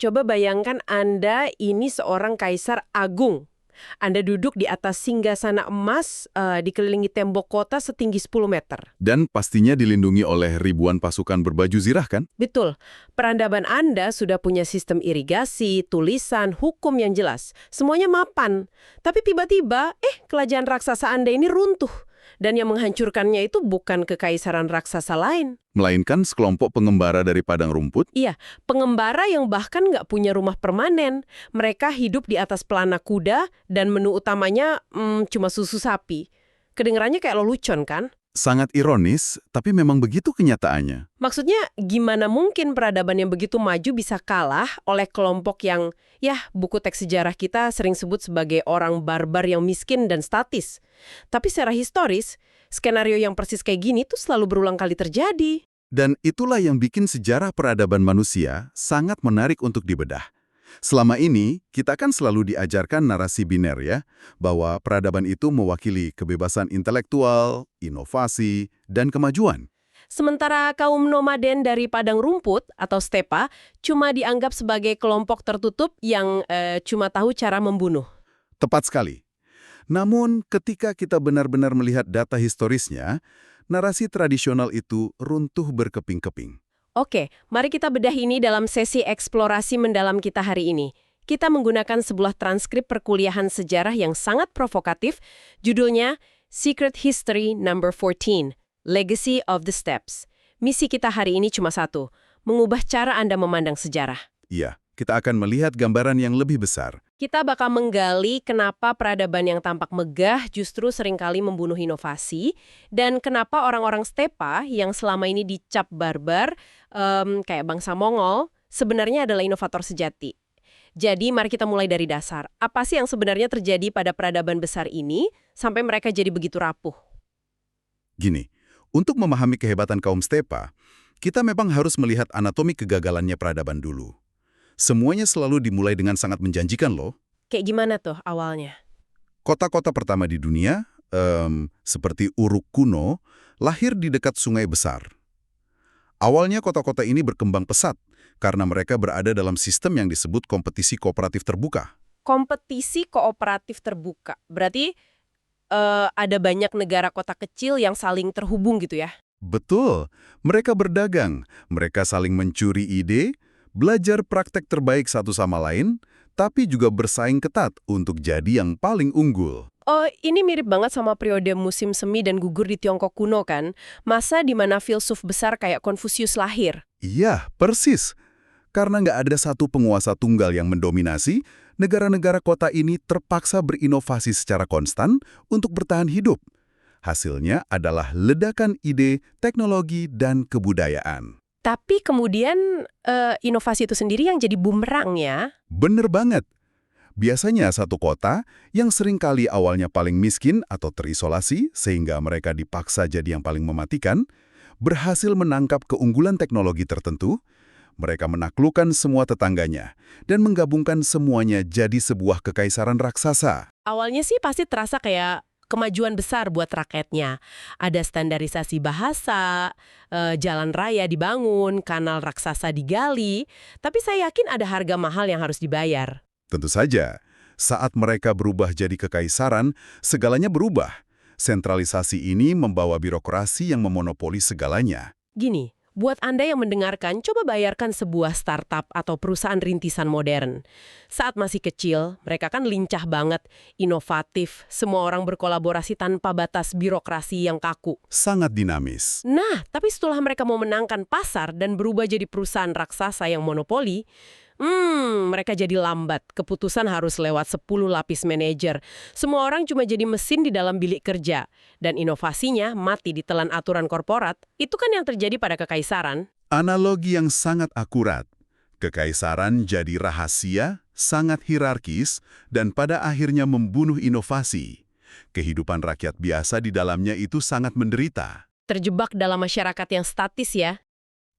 Coba bayangkan Anda ini seorang kaisar agung. Anda duduk di atas singgasana emas, dikelilingi tembok kota setinggi 10 meter. Dan pastinya dilindungi oleh ribuan pasukan berbaju zirah kan? Betul, perandaban Anda sudah punya sistem irigasi, tulisan, hukum yang jelas. Semuanya mapan. Tapi tiba-tiba, kerajaan raksasa Anda ini runtuh. Dan yang menghancurkannya itu bukan kekaisaran raksasa lain. Melainkan sekelompok pengembara dari padang rumput. Iya, pengembara yang bahkan nggak punya rumah permanen. Mereka hidup di atas pelana kuda dan menu utamanya cuma susu sapi. Kedengarannya kayak lelucon kan? Sangat ironis, tapi memang begitu kenyataannya. Maksudnya gimana mungkin peradaban yang begitu maju bisa kalah oleh kelompok yang, buku teks sejarah kita sering sebut sebagai orang barbar yang miskin dan statis. Tapi secara historis, skenario yang persis kayak gini tuh selalu berulang kali terjadi. Dan itulah yang bikin sejarah peradaban manusia sangat menarik untuk dibedah. Selama ini, kita kan selalu diajarkan narasi biner ya, bahwa peradaban itu mewakili kebebasan intelektual, inovasi, dan kemajuan. Sementara kaum nomaden dari padang rumput atau stepa cuma dianggap sebagai kelompok tertutup yang cuma tahu cara membunuh. Tepat sekali. Namun, ketika kita benar-benar melihat data historisnya, narasi tradisional itu runtuh berkeping-keping. Oke, mari kita bedah ini dalam sesi eksplorasi mendalam kita hari ini. Kita menggunakan sebuah transkrip perkuliahan sejarah yang sangat provokatif, judulnya Secret History No. 14, Legacy of the Steppes. Misi kita hari ini cuma satu, mengubah cara Anda memandang sejarah. Iya, kita akan melihat gambaran yang lebih besar. Kita bakal menggali kenapa peradaban yang tampak megah justru seringkali membunuh inovasi, dan kenapa orang-orang stepa yang selama ini dicap barbar, kayak bangsa Mongol, sebenarnya adalah inovator sejati. Jadi mari kita mulai dari dasar. Apa sih yang sebenarnya terjadi pada peradaban besar ini sampai mereka jadi begitu rapuh? Gini, untuk memahami kehebatan kaum stepa, kita memang harus melihat anatomi kegagalannya peradaban dulu. Semuanya selalu dimulai dengan sangat menjanjikan loh. Kayak gimana tuh awalnya? Kota-kota pertama di dunia, seperti Uruk kuno, lahir di dekat sungai besar. Awalnya kota-kota ini berkembang pesat, karena mereka berada dalam sistem yang disebut kompetisi kooperatif terbuka. Kompetisi kooperatif terbuka. Berarti ada banyak negara kota kecil yang saling terhubung gitu ya? Betul, mereka berdagang, mereka saling mencuri ide, belajar praktek terbaik satu sama lain, tapi juga bersaing ketat untuk jadi yang paling unggul. Oh, ini mirip banget sama periode musim semi dan gugur di Tiongkok kuno kan? Masa di mana filsuf besar kayak Konfusius lahir. Iya, persis. Karena nggak ada satu penguasa tunggal yang mendominasi, negara-negara kota ini terpaksa berinovasi secara konstan untuk bertahan hidup. Hasilnya adalah ledakan ide, teknologi, dan kebudayaan. Tapi kemudian inovasi itu sendiri yang jadi bumerang ya? Bener banget. Biasanya satu kota yang seringkali awalnya paling miskin atau terisolasi sehingga mereka dipaksa jadi yang paling mematikan, berhasil menangkap keunggulan teknologi tertentu, mereka menaklukkan semua tetangganya dan menggabungkan semuanya jadi sebuah kekaisaran raksasa. Awalnya sih pasti terasa kayak kemajuan besar buat rakyatnya. Ada standarisasi bahasa, jalan raya dibangun, kanal raksasa digali, tapi saya yakin ada harga mahal yang harus dibayar. Tentu saja, saat mereka berubah jadi kekaisaran, segalanya berubah. Sentralisasi ini membawa birokrasi yang memonopoli segalanya. Gini, buat Anda yang mendengarkan, coba bayarkan sebuah startup atau perusahaan rintisan modern. Saat masih kecil, mereka kan lincah banget, inovatif, semua orang berkolaborasi tanpa batas birokrasi yang kaku. Sangat dinamis. Nah, tapi setelah mereka mau menangkan pasar dan berubah jadi perusahaan raksasa yang monopoli, mereka jadi lambat. Keputusan harus lewat 10 lapis manajer. Semua orang cuma jadi mesin di dalam bilik kerja. Dan inovasinya mati ditelan aturan korporat. Itu kan yang terjadi pada kekaisaran. Analogi yang sangat akurat. Kekaisaran jadi rahasia, sangat hierarkis, dan pada akhirnya membunuh inovasi. Kehidupan rakyat biasa di dalamnya itu sangat menderita. Terjebak dalam masyarakat yang statis ya.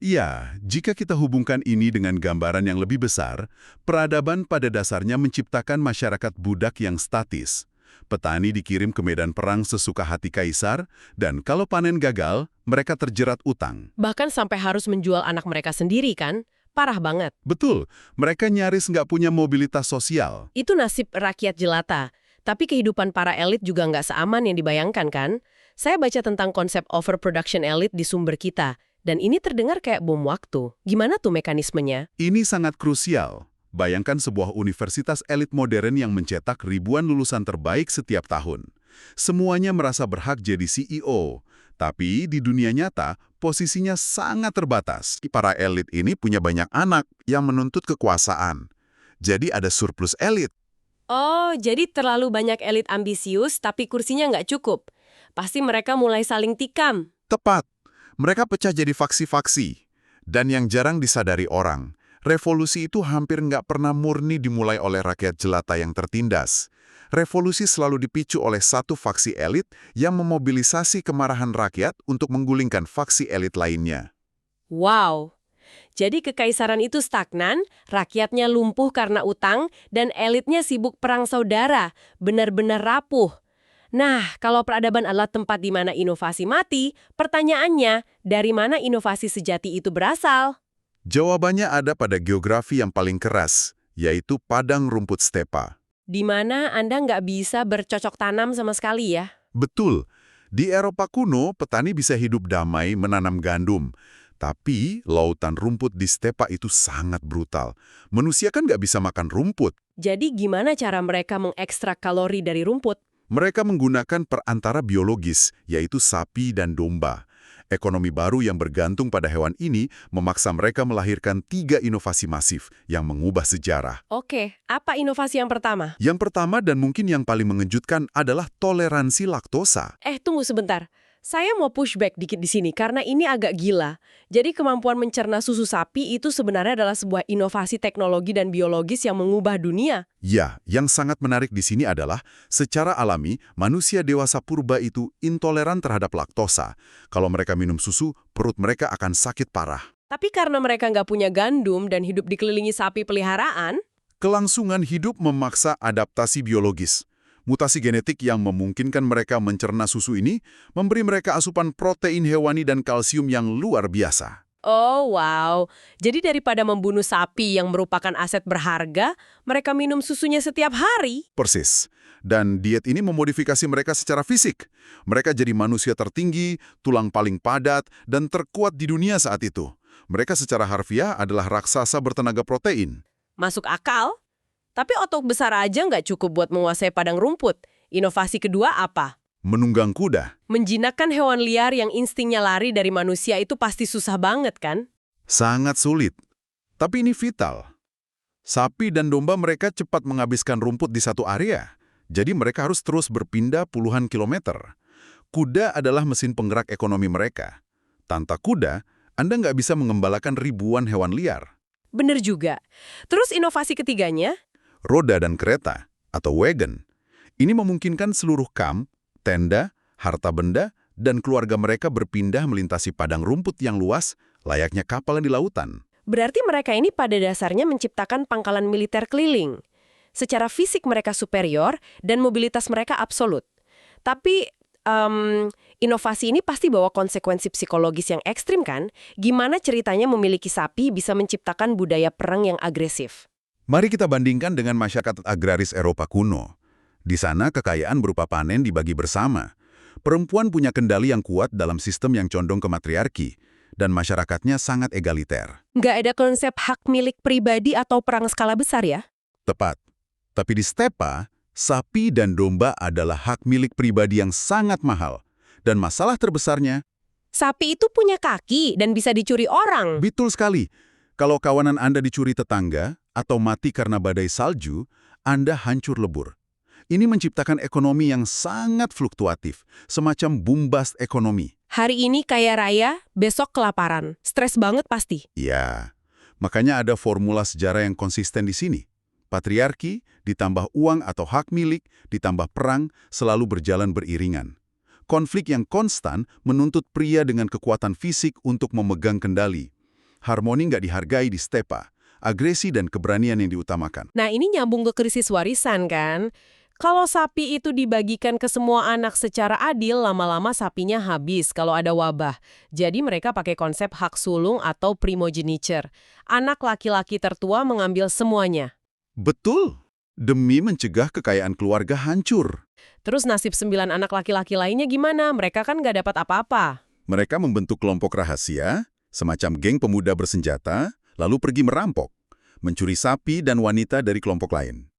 Ya, jika kita hubungkan ini dengan gambaran yang lebih besar, peradaban pada dasarnya menciptakan masyarakat budak yang statis. Petani dikirim ke medan perang sesuka hati kaisar, dan kalau panen gagal, mereka terjerat utang. Bahkan sampai harus menjual anak mereka sendiri kan? Parah banget. Betul, mereka nyaris nggak punya mobilitas sosial. Itu nasib rakyat jelata. Tapi kehidupan para elit juga nggak seaman yang dibayangkan kan? Saya baca tentang konsep overproduction elit di sumber kita. Dan ini terdengar kayak bom waktu. Gimana tuh mekanismenya? Ini sangat krusial. Bayangkan sebuah universitas elit modern yang mencetak ribuan lulusan terbaik setiap tahun. Semuanya merasa berhak jadi CEO. Tapi di dunia nyata, posisinya sangat terbatas. Para elit ini punya banyak anak yang menuntut kekuasaan. Jadi ada surplus elit. Oh, jadi terlalu banyak elit ambisius tapi kursinya nggak cukup. Pasti mereka mulai saling tikam. Tepat. Mereka pecah jadi faksi-faksi. Dan yang jarang disadari orang, revolusi itu hampir nggak pernah murni dimulai oleh rakyat jelata yang tertindas. Revolusi selalu dipicu oleh satu faksi elit yang memobilisasi kemarahan rakyat untuk menggulingkan faksi elit lainnya. Wow. Jadi kekaisaran itu stagnan, rakyatnya lumpuh karena utang, dan elitnya sibuk perang saudara, benar-benar rapuh. Nah, kalau peradaban adalah tempat di mana inovasi mati, pertanyaannya, dari mana inovasi sejati itu berasal? Jawabannya ada pada geografi yang paling keras, yaitu padang rumput stepa. Di mana Anda nggak bisa bercocok tanam sama sekali ya? Betul, di Eropa kuno petani bisa hidup damai menanam gandum. Tapi lautan rumput di stepa itu sangat brutal. Manusia kan nggak bisa makan rumput. Jadi gimana cara mereka mengekstrak kalori dari rumput? Mereka menggunakan perantara biologis, yaitu sapi dan domba. Ekonomi baru yang bergantung pada hewan ini memaksa mereka melahirkan 3 inovasi masif yang mengubah sejarah. Oke, apa inovasi yang pertama? Yang pertama dan mungkin yang paling mengejutkan adalah toleransi laktosa. Tunggu sebentar. Saya mau pushback dikit di sini karena ini agak gila. Jadi kemampuan mencerna susu sapi itu sebenarnya adalah sebuah inovasi teknologi dan biologis yang mengubah dunia. Ya, yang sangat menarik di sini adalah secara alami manusia dewasa purba itu intoleran terhadap laktosa. Kalau mereka minum susu, perut mereka akan sakit parah. Tapi karena mereka nggak punya gandum dan hidup dikelilingi sapi peliharaan, Kelangsungan hidup memaksa adaptasi biologis. Mutasi genetik yang memungkinkan mereka mencerna susu ini memberi mereka asupan protein hewani dan kalsium yang luar biasa. oh wow. Jadi daripada membunuh sapi yang merupakan aset berharga, mereka minum susunya setiap hari. Persis. Dan diet ini memodifikasi mereka secara fisik. Mereka jadi manusia tertinggi, tulang paling padat, dan terkuat di dunia saat itu. Mereka secara harfiah adalah raksasa bertenaga protein. Masuk akal? Tapi otot besar aja nggak cukup buat menguasai padang rumput. Inovasi kedua apa? Menunggang kuda. Menjinakkan hewan liar yang instingnya lari dari manusia itu pasti susah banget kan? Sangat sulit. Tapi ini vital. Sapi dan domba mereka cepat menghabiskan rumput di satu area. Jadi mereka harus terus berpindah puluhan kilometer. Kuda adalah mesin penggerak ekonomi mereka. Tanpa kuda, Anda nggak bisa mengembalakan ribuan hewan liar. Bener juga. Terus inovasi ketiganya? Roda dan kereta, atau wagon. Ini memungkinkan seluruh kamp, tenda, harta benda, dan keluarga mereka berpindah melintasi padang rumput yang luas, layaknya kapal di lautan. Berarti mereka ini pada dasarnya menciptakan pangkalan militer keliling. Secara fisik mereka superior dan mobilitas mereka absolut. Tapi inovasi ini pasti bawa konsekuensi psikologis yang ekstrim kan? Gimana ceritanya memiliki sapi bisa menciptakan budaya perang yang agresif? Mari kita bandingkan dengan masyarakat agraris Eropa kuno. Di sana kekayaan berupa panen dibagi bersama. Perempuan punya kendali yang kuat dalam sistem yang condong ke matriarki, dan masyarakatnya sangat egaliter. Nggak ada konsep hak milik pribadi atau perang skala besar ya? Tepat. Tapi di stepa, sapi dan domba adalah hak milik pribadi yang sangat mahal. Dan masalah terbesarnya, Sapi itu punya kaki dan bisa dicuri orang. betul sekali. Kalau kawanan Anda dicuri tetangga atau mati karena badai salju, Anda hancur lebur. Ini menciptakan ekonomi yang sangat fluktuatif, semacam boom bust ekonomi. Hari ini kaya raya, besok kelaparan. Stres banget pasti. Ya, makanya ada formula sejarah yang konsisten di sini. Patriarki ditambah uang atau hak milik ditambah perang selalu berjalan beriringan. Konflik yang konstan menuntut pria dengan kekuatan fisik untuk memegang kendali. Harmoni nggak dihargai di stepa, agresi dan keberanian yang diutamakan. Nah ini nyambung ke krisis warisan kan? Kalau sapi itu dibagikan ke semua anak secara adil, lama-lama sapinya habis kalau ada wabah. Jadi mereka pakai konsep hak sulung atau primogeniture. Anak laki-laki tertua mengambil semuanya. Betul, demi mencegah kekayaan keluarga hancur. Terus nasib 9 anak laki-laki lainnya gimana? Mereka kan nggak dapat apa-apa. Mereka membentuk kelompok rahasia, semacam geng pemuda bersenjata, lalu pergi merampok, mencuri sapi dan wanita dari kelompok lain.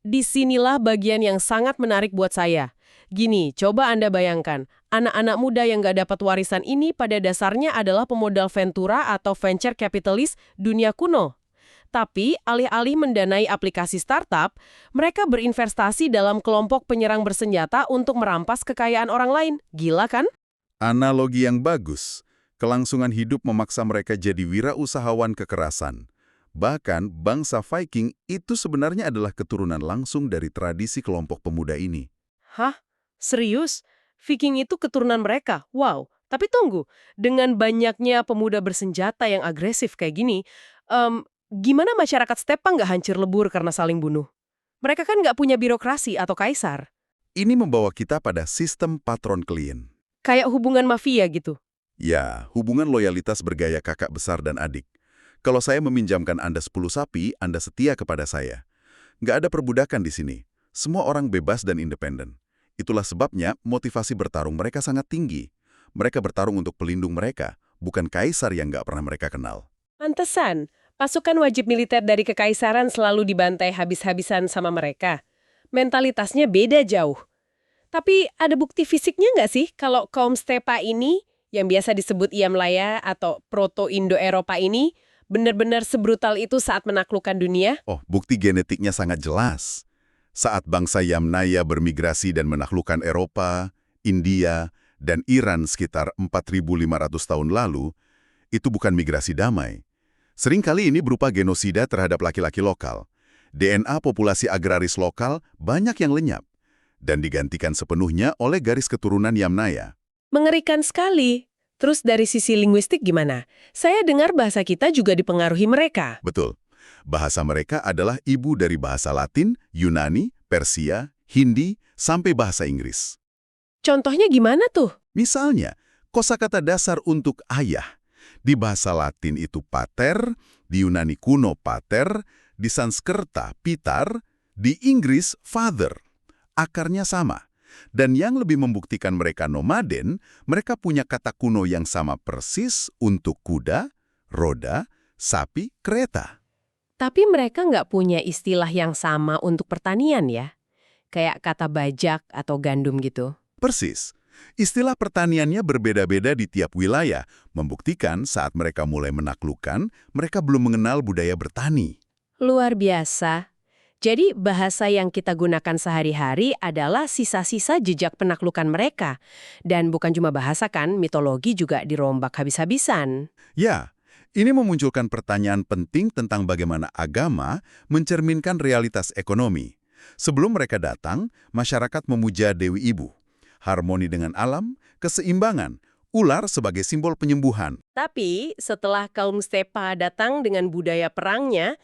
Disinilah bagian yang sangat menarik buat saya. Gini, coba Anda bayangkan, anak-anak muda yang nggak dapat warisan ini pada dasarnya adalah pemodal Ventura atau venture capitalist dunia kuno. Tapi, alih-alih mendanai aplikasi startup, mereka berinvestasi dalam kelompok penyerang bersenjata untuk merampas kekayaan orang lain. Gila kan? Analogi yang bagus. Kelangsungan hidup memaksa mereka jadi wirausahawan kekerasan. Bahkan, bangsa Viking itu sebenarnya adalah keturunan langsung dari tradisi kelompok pemuda ini. Hah? Serius? Viking itu keturunan mereka? Wow. Tapi tunggu, dengan banyaknya pemuda bersenjata yang agresif kayak gini, gimana masyarakat stepa nggak hancur lebur karena saling bunuh? Mereka kan nggak punya birokrasi atau kaisar. Ini membawa kita pada sistem patron klien. Kayak hubungan mafia gitu. Ya, hubungan loyalitas bergaya kakak besar dan adik. Kalau saya meminjamkan Anda 10 sapi, Anda setia kepada saya. Nggak ada perbudakan di sini. Semua orang bebas dan independen. Itulah sebabnya motivasi bertarung mereka sangat tinggi. Mereka bertarung untuk pelindung mereka, bukan kaisar yang nggak pernah mereka kenal. Pantesan, pasukan wajib militer dari kekaisaran selalu dibantai habis-habisan sama mereka. Mentalitasnya beda jauh. Tapi ada bukti fisiknya nggak sih kalau kaum stepa ini, yang biasa disebut Yamlaya atau Proto-Indo-Eropa ini, benar-benar sebrutal itu saat menaklukkan dunia? Oh, bukti genetiknya sangat jelas. Saat bangsa Yamnaya bermigrasi dan menaklukkan Eropa, India, dan Iran sekitar 4.500 tahun lalu, itu bukan migrasi damai. Seringkali ini berupa genosida terhadap laki-laki lokal. DNA populasi agraris lokal banyak yang lenyap dan digantikan sepenuhnya oleh garis keturunan Yamnaya. Mengerikan sekali. Terus dari sisi linguistik gimana? Saya dengar bahasa kita juga dipengaruhi mereka. Betul. Bahasa mereka adalah ibu dari bahasa Latin, Yunani, Persia, Hindi, sampai bahasa Inggris. Contohnya gimana tuh? Misalnya, kosakata dasar untuk ayah. Di bahasa Latin itu pater, di Yunani kuno pater, di Sanskerta pitar, di Inggris father. Akarnya sama. Dan yang lebih membuktikan mereka nomaden, mereka punya kata kuno yang sama persis untuk kuda, roda, sapi, kereta. Tapi mereka nggak punya istilah yang sama untuk pertanian ya? Kayak kata bajak atau gandum gitu. Persis. Istilah pertaniannya berbeda-beda di tiap wilayah, membuktikan saat mereka mulai menaklukkan, mereka belum mengenal budaya bertani. Luar biasa. Jadi bahasa yang kita gunakan sehari-hari adalah sisa-sisa jejak penaklukan mereka. Dan bukan cuma bahasa kan, mitologi juga dirombak habis-habisan. Ya, ini memunculkan pertanyaan penting tentang bagaimana agama mencerminkan realitas ekonomi. Sebelum mereka datang, masyarakat memuja Dewi Ibu. Harmoni dengan alam, keseimbangan, ular sebagai simbol penyembuhan. Tapi setelah kaum stepa datang dengan budaya perangnya,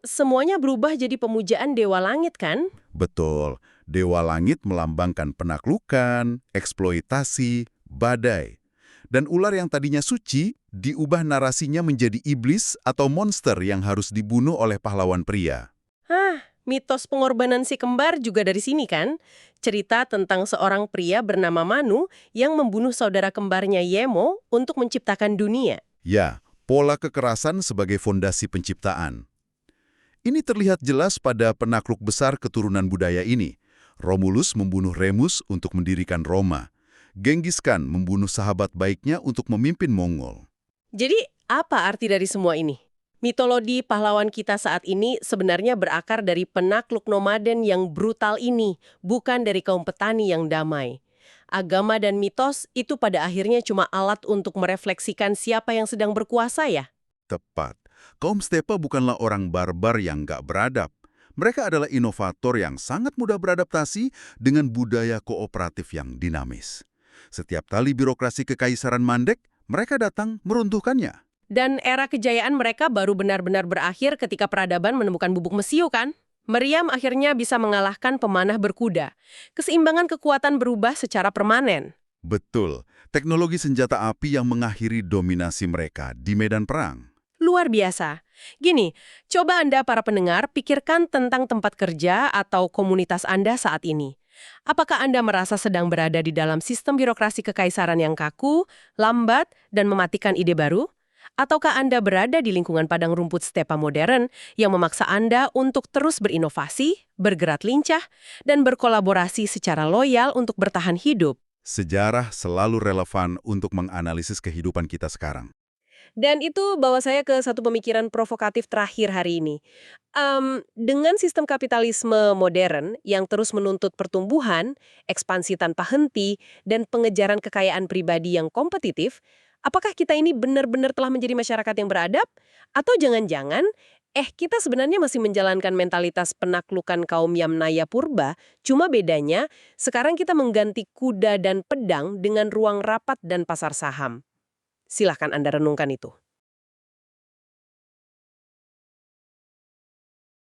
semuanya berubah jadi pemujaan dewa langit kan? Betul, Dewa Langit melambangkan penaklukan, eksploitasi, badai. Dan ular yang tadinya suci, diubah narasinya menjadi iblis atau monster yang harus dibunuh oleh pahlawan pria. Hah, mitos pengorbanan si kembar juga dari sini kan? Cerita tentang seorang pria bernama Manu yang membunuh saudara kembarnya Yemo untuk menciptakan dunia. Ya, pola kekerasan sebagai fondasi penciptaan. Ini terlihat jelas pada penakluk besar keturunan budaya ini. Romulus membunuh Remus untuk mendirikan Roma. Genghis Khan membunuh sahabat baiknya untuk memimpin Mongol. Jadi, apa arti dari semua ini? Mitologi pahlawan kita saat ini sebenarnya berakar dari penakluk nomaden yang brutal ini, bukan dari kaum petani yang damai. Agama dan mitos itu pada akhirnya cuma alat untuk merefleksikan siapa yang sedang berkuasa ya? Tepat. Kaum stepa bukanlah orang barbar yang nggak beradab. Mereka adalah inovator yang sangat mudah beradaptasi dengan budaya kooperatif yang dinamis. Setiap tali birokrasi kekaisaran mandek, mereka datang meruntuhkannya. Dan era kejayaan mereka baru benar-benar berakhir ketika peradaban menemukan bubuk mesiu kan? Meriam akhirnya bisa mengalahkan pemanah berkuda. Keseimbangan kekuatan berubah secara permanen. Betul, teknologi senjata api yang mengakhiri dominasi mereka di medan perang. Luar biasa. Gini, coba Anda para pendengar pikirkan tentang tempat kerja atau komunitas Anda saat ini. Apakah Anda merasa sedang berada di dalam sistem birokrasi kekaisaran yang kaku, lambat, dan mematikan ide baru? Ataukah Anda berada di lingkungan padang rumput stepa modern yang memaksa Anda untuk terus berinovasi, bergerak lincah, dan berkolaborasi secara loyal untuk bertahan hidup? Sejarah selalu relevan untuk menganalisis kehidupan kita sekarang. Dan itu bawa saya ke satu pemikiran provokatif terakhir hari ini. Dengan sistem kapitalisme modern yang terus menuntut pertumbuhan, ekspansi tanpa henti, dan pengejaran kekayaan pribadi yang kompetitif, apakah kita ini benar-benar telah menjadi masyarakat yang beradab? Atau jangan-jangan, kita sebenarnya masih menjalankan mentalitas penaklukan kaum Yamnaya Purba, cuma bedanya sekarang kita mengganti kuda dan pedang dengan ruang rapat dan pasar saham. Silahkan Anda renungkan itu.